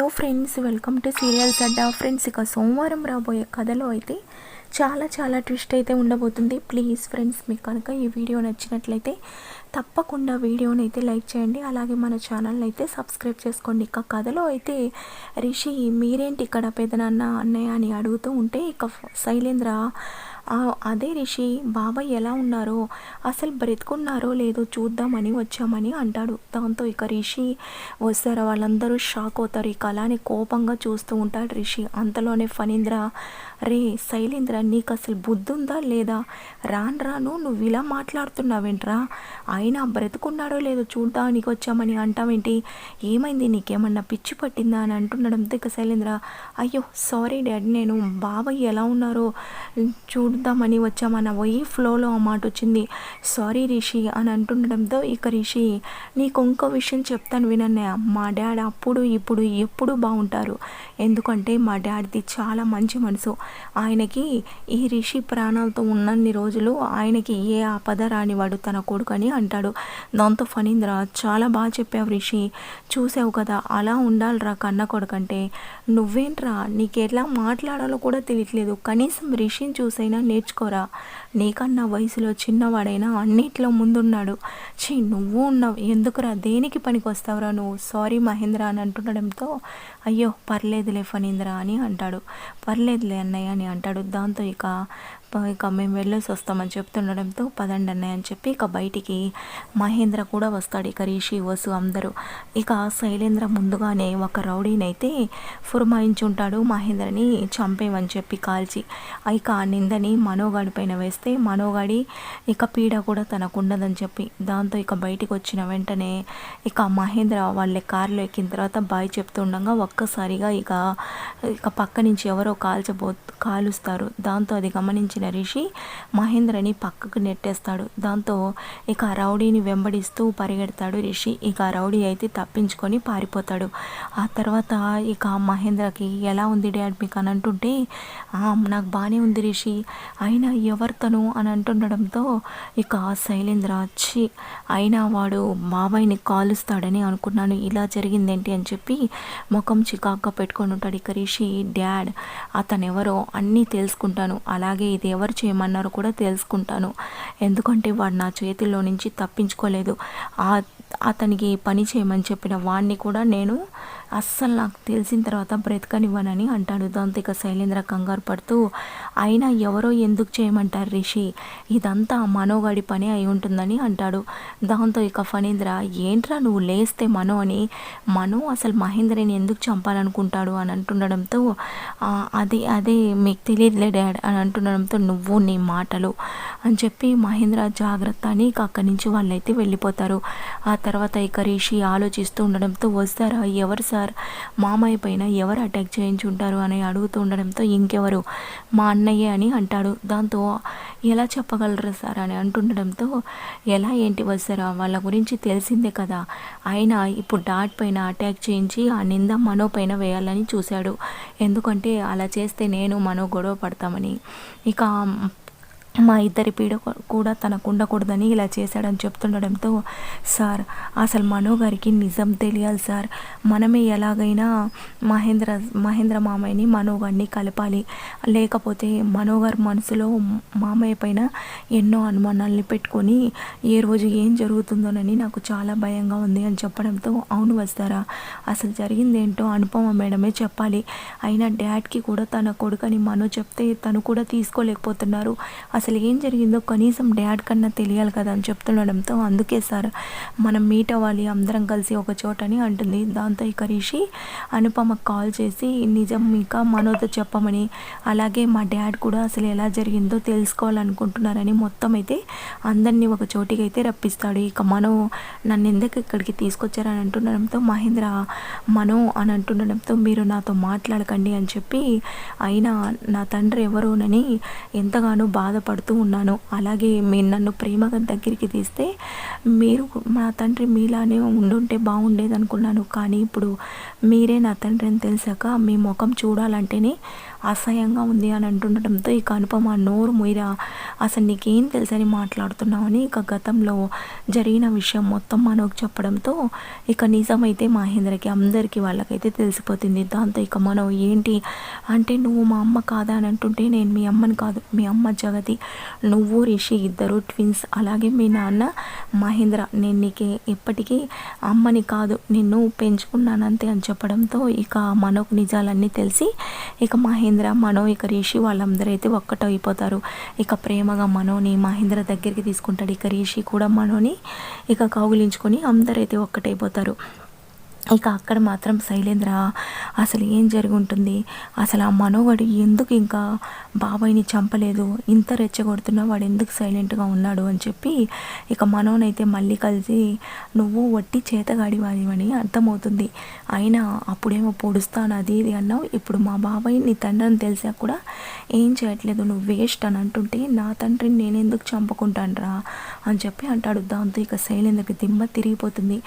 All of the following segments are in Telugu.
Hello friends, welcome to serials Adda. Friends, ఇక సోమవారం రాబోయే కథలో అయితే చాలా ట్విస్ట్ అయితే ఉండబోతుంది. ప్లీజ్ ఫ్రెండ్స్, మీకు కనుక ఈ వీడియో నచ్చినట్లయితే తప్పకుండా వీడియోని అయితే లైక్ చేయండి. అలాగే మన ఛానల్ని అయితే సబ్స్క్రైబ్ చేసుకోండి. ఇక కథలో అయితే రిషి మీరేంటి ఇక్కడ పెదనాన్న అన్నయ్య అని అడుగుతూ ఉంటే, ఇక శైలేంద్ర అదే రిషి బాబాయ్ ఎలా ఉన్నారో, అసలు బ్రతుకున్నారో లేదో చూద్దామని వచ్చామని అంటాడు. దాంతో ఇక రిషి వస్తారా వాళ్ళందరూ షాక్ అవుతారు. ఇక అలానే కోపంగా చూస్తూ ఉంటాడు రిషి. అంతలోనే ఫణీంద్ర, రే శైలేంద్ర, నీకు అసలు బుద్ధి ఉందా లేదా? రాను నువ్వు ఇలా మాట్లాడుతున్నావేంట్రా? ఆయన బ్రతుకున్నాడో లేదో చూడడానికి వచ్చామని అంటావేంటి? ఏమైంది, నీకేమన్నా పిచ్చి పట్టిందా అని అంటుండడంతో ఇక శైలేంద్ర, అయ్యో సారీ డాడీ, నేను బాబాయ్ ఎలా ఉన్నారో చూద్దామని వచ్చామన్న ఫ్లోలో ఆ మాట వచ్చింది. సారీ రిషి అని అంటుండడంతో ఇక రిషి, నీకు ఇంకో విషయం చెప్తాను వినన్నయ్య. మా డాడ్ అప్పుడు ఇప్పుడు ఎప్పుడు బాగుంటారు. ఎందుకంటే మా డాడ్ది చాలా మంచి మనసు. ఆయనకి ఈ రిషి ప్రాణాలతో ఉన్నన్ని రోజులు ఆయనకి ఏ ఆపద రానివాడు తన కొడుకని అంటాడు. దాంతో ఫణీంద్ర, చాలా బాగా చెప్పావు రిషి, చూసావు కదా, అలా ఉండాలిరా కన్న కొడుకంటే. నువ్వేంట్రా, నీకెట్లా మాట్లాడాలో కూడా తెలియట్లేదు. కనీసం రిషిని చూసైనా నేర్చుకోరా. నీకన్నా వయసులో చిన్నవాడైనా అన్నిట్లో ముందున్నాడు. నువ్వు ఉన్నావు, ఎందుకురా, దేనికి పనికి వస్తావురా నువ్వు? సారీ మహేంద్ర అని అంటుండడంతో, అయ్యో పర్లేదులే ఫణీంద్ర అని అంటాడు. పర్లేదులే అన్నయ్య అని అంటాడు. దాంతో ఇక మేము వెళ్ళేసి వస్తామని చెప్తుండడంతో, పదండి అన్నయ్య అని చెప్పి ఇక బయటికి మహేంద్ర కూడా వస్తాడు. ఇక రిషి, వసు అందరూ. ఇక శైలేంద్ర ముందుగానే ఒక రౌడీనైతే ఫుర్మాయించుంటాడు మహేంద్రని చంపేమని చెప్పి కాల్చి. ఇక ఆ నిందని మనోగాడి పైన వేస్తే మనోగాడి ఇక పీడ కూడా తనకు ఉండదని చెప్పి, దాంతో ఇక బయటికి వచ్చిన వెంటనే ఇక మహేంద్ర వాళ్ళ కారులో ఎక్కిన తర్వాత బాయ్ చెప్తుండగా ఒక్కసారిగా ఇక పక్క నుంచి ఎవరో కాలుస్తారు. దాంతో అది గమనించిన రిషి మహేంద్రని పక్కకు నెట్టేస్తాడు. దాంతో ఇక రౌడీని వెంబడిస్తూ పరిగెడతాడు రిషి. ఇక రౌడీ అయితే తప్పించుకొని పారిపోతాడు. ఆ తర్వాత ఇక మహేంద్రకి, ఎలా ఉంది డాడ్ మీకు అని అంటుంటే, నాకు బాగానే ఉంది రిషి, అయినా ఎవరితను అని అంటుండడంతో ఇక శైలేంద్ర, వచ్చి అయినా వాడు బాబాయ్ని కాలుస్తాడని అనుకున్నాను, ఇలా జరిగిందేంటి అని చెప్పి ముఖం చికాగ్గా పెట్టుకొని ఉంటాడు. ఇక రిషి, డాడ్ అతను ఎవరో అన్నీ తెలుసుకుంటాను, అలాగే ఇది ఎవరు చేయమన్నారో కూడా తెలుసుకుంటాను. ఎందుకంటే వాడు నా చేతిలో నుంచి తప్పించుకోలేదు. అతనికి పని చేయమని చెప్పిన వాడిని కూడా నేను అస్సలు నాకు తెలిసిన తర్వాత బ్రతకనివ్వనని అంటాడు. దాంతో ఇక శైలేంద్ర కంగారు పడుతూ, అయినా ఎవరో ఎందుకు చేయమంటారు రిషి, ఇదంతా మనోగాడి పని అయి ఉంటుందని అంటాడు. దాంతో ఇక ఫణీంద్ర, ఏంట్రా నువ్వు లేస్తే మనో అసలు మహేంద్రని ఎందుకు చంపాలనుకుంటాడు అని అంటుండడంతో, అదే మీకు తెలియదులే డాడ్ అని అంటుండడంతో, నువ్వు నీ మాటలు అని చెప్పి మహేంద్ర జాగ్రత్త అని ఇక అక్కడి నుంచి వాళ్ళైతే వెళ్ళిపోతారు. ఆ తర్వాత ఇక రిషి ఆలోచిస్తూ ఉండడంతో, వస్తారా ఎవరు సార్, మామయ్య పైన ఎవరు అటాక్ చేయించుంటారు అని అడుగుతూ ఉండడంతో, ఇంకెవరు మా అన్నయ్య అని అంటాడు. దాంతో ఎలా చెప్పగలరు సార్ అని అంటుండడంతో, ఎలా ఏంటి వస్తారా, వాళ్ళ గురించి తెలిసిందే కదా, ఆయన ఇప్పుడు డాట్ పైన అటాక్ చేయించి ఆ నింద మనో పైన వేయాలని చూశాడు. ఎందుకంటే అలా చేస్తే నేను మనో గొడవ పడతామని, ఇక మా ఇద్దరి పీడ కూడా తనకు ఉండకూడదని ఇలా చేశాడని చెప్తుండడంతో, సార్ మనో గారికి నిజం తెలియాలి సార్, మనమే ఎలాగైనా మహేంద్ర మామయ్యని మనోగారిని కలపాలి, లేకపోతే మనోగారి మనసులో మామయ్య పైన ఎన్నో అనుమానాలని పెట్టుకొని ఏ రోజు ఏం జరుగుతుందోనని నాకు చాలా భయంగా ఉంది అని చెప్పడంతో, అవును వస్తారా, అసలు జరిగిందేంటో అనుపమ మేడమే చెప్పాలి, అయినా డాడ్కి కూడా తన కొడుకని మనో చెప్తే తను కూడా తీసుకోలేకపోతున్నారు, అసలు ఏం జరిగిందో కనీసం డాడ్ కన్నా తెలియాలి కదా అని చెప్తుండడంతో, అందుకే సార్ మనం మీట్ అవ్వాలి అందరం కలిసి ఒక చోటని అంటుంది. దాంతో ఇక రిషి అనుపమకు కాల్ చేసి నిజం ఇంకా మనోతో చెప్పమని, అలాగే మా డాడ్ కూడా అసలు ఎలా జరిగిందో తెలుసుకోవాలనుకుంటున్నారని మొత్తం అయితే అందరినీ ఒక చోటికి అయితే రప్పిస్తాడు. ఇక మనో నన్ను ఎందుకు ఇక్కడికి తీసుకొచ్చారని అంటుండడంతో, మహేంద్ర మనో అని అంటుండడంతో, మీరు నాతో మాట్లాడకండి అని చెప్పి, అయినా నా తండ్రి ఎవరోనని ఎంతగానో బాధపడుతూ బాధపడుతూ ఉన్నాను. అలాగే మీరు నన్ను ప్రేమగా దగ్గరికి తీస్తే మీరు నా తండ్రి మీలానే ఉండుంటే బాగుండేదనుకున్నాను. కానీ ఇప్పుడు మీరే నా తండ్రి అని తెలిసాక మీ ముఖం చూడాలంటేనే అసహ్యంగా ఉంది అని అంటుండటంతో ఇక అనుపమ నోరు మొయ్యరా, అసలు నీకేం తెలుసని మాట్లాడుతున్నావని ఇక గతంలో జరిగిన విషయం మొత్తం మనోకి చెప్పడంతో ఇక నిజమైతే మహేంద్రకి అందరికీ వాళ్ళకైతే తెలిసిపోతుంది. దాంతో ఇక మనో ఏంటి అంటే నువ్వు మా అమ్మ కాదా అని అంటుంటే నేను మీ అమ్మని కాదు, మీ అమ్మ జగతి, నువ్వు రిషి ఇద్దరు ట్విన్స్, అలాగే మీ నాన్న మహేంద్ర, నేను నీకు ఎప్పటికీ అమ్మని కాదు నిన్ను పెంచుకున్నాను అంతే అని చెప్పడంతో ఇక మనోకు నిజాలన్నీ తెలిసి ఇక మహేంద్ర మనో ఇక రిషి వాళ్ళందరూ అయితే ఒక్కటైపోతారు. ఇక ప్రేమగా మనోని మహేంద్ర దగ్గరికి తీసుకుంటాడు. ఇక రిషి కూడా మనోని ఇక కౌగిలించుకొని అందరైతే ఒక్కటైపోతారు. ఇక అక్కడ మాత్రం శైలేంద్ర అసలు ఏం జరిగి ఉంటుంది, అసలు ఆ మనోవాడు ఎందుకు ఇంకా బాబాయ్ని చంపలేదు, ఇంత రెచ్చగొడుతున్నా వాడు ఎందుకు సైలెంట్గా ఉన్నాడు అని చెప్పి ఇక మనోనైతే మళ్ళీ కలిసి నువ్వు వట్టి చేతగాడివాడివని అర్థమవుతుంది, అయినా అప్పుడేమో పొడుస్తాను అది ఇది అన్నావు, ఇప్పుడు మా బాబాయ్ నీ తండ్రి అని తెలిసా కూడా ఏం చేయట్లేదు, నువ్వు వేస్ట్ అని అంటుంటే నా తండ్రిని నేను ఎందుకు చంపుకుంటానురా అని చెప్పి అంటాడు. దాంతో ఇక శైలేంద్రకి దిమ్మ తిరిగిపోతుంది.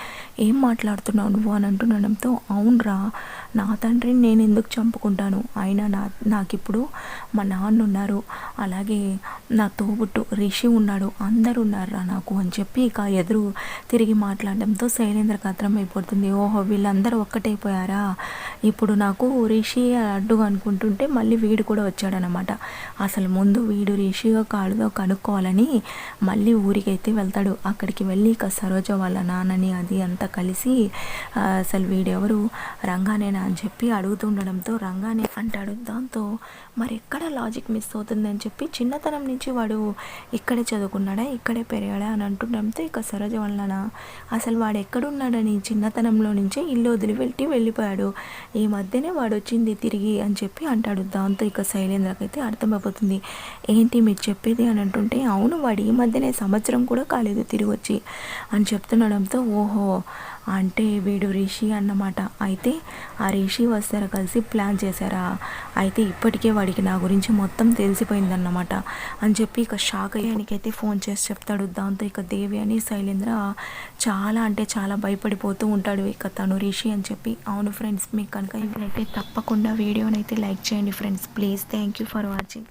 ఏం మాట్లాడుతున్నావు నువ్వు అని అంటుండడంతో అవునరా, నా తండ్రిని నేను ఎందుకు చంపుకుంటాను, అయినా నాకు ఇప్పుడు మా నాన్న ఉన్నారు, అలాగే నా తోబుట్టు రిషి ఉన్నాడు, అందరు ఉన్నారా నాకు అని చెప్పి ఇక ఎదురు తిరిగి మాట్లాడడంతో శైలేంద్రకి అర్థమైపోతుంది. ఓహో వీళ్ళందరూ ఒక్కటైపోయారా, ఇప్పుడు నాకు రిషి అడ్డుగా అనుకుంటుంటే మళ్ళీ వీడు కూడా వచ్చాడనమాట. అసలు ముందు వీడు రిషిగా కాడుదో కనుక్కోవాలని మళ్ళీ ఊరికైతే వెళ్తాడు. అక్కడికి వెళ్ళి ఇక సరోజ వాళ్ళ నాన్నని అది అంతా కలిసి అసలు వీడెవరు రంగానేనా అని చెప్పి అడుగుతుండడంతో రంగానే అంటాడు. దాంతో మరి ఎక్కడ లాజిక్ మిస్ అవుతుందని చెప్పి చిన్నతనం నుంచి వాడు ఇక్కడే చదువుకున్నాడా ఇక్కడే పెరిగాడా అని అంటుండడంతో ఇక సరోజ వలన అసలు వాడు ఎక్కడున్నాడని చిన్నతనంలో నుంచే ఇల్లు వదిలిపెట్టి వెళ్ళిపోయాడు, ఈ మధ్యనే వాడు వచ్చింది తిరిగి అని చెప్పి అంటాడు. దాంతో ఇక శైలేంద్రకైతే అర్థమైపోతుంది. ఏంటి మీరు చెప్పేది అని అంటుంటే అవును వాడు ఈ మధ్యనే సంవత్సరం కూడా కాలేదు తిరిగి వచ్చి అని చెప్తుండడంతో ఓహో అంటే వీడు రిషి అన్నమాట, అయితే ఆ రిషి వస్తారా కలిసి ప్లాన్ చేశారా, అయితే ఇప్పటికే వాడికి నా గురించి మొత్తం తెలిసిపోయిందన్నమాట అని చెప్పి ఇక షాక్ అయ్యానికైతే ఫోన్ చేసి చెప్తాడు. దాంతో ఇక దేవి అని శైలేంద్ర చాలా అంటే చాలా భయపడిపోతూ ఉంటాడు, ఇక తను రిషి అని చెప్పి. అవును ఫ్రెండ్స్, మీకు కనుక ఇప్పుడైతే తప్పకుండా వీడియోనైతే లైక్ చేయండి friends please. Thank you for watching.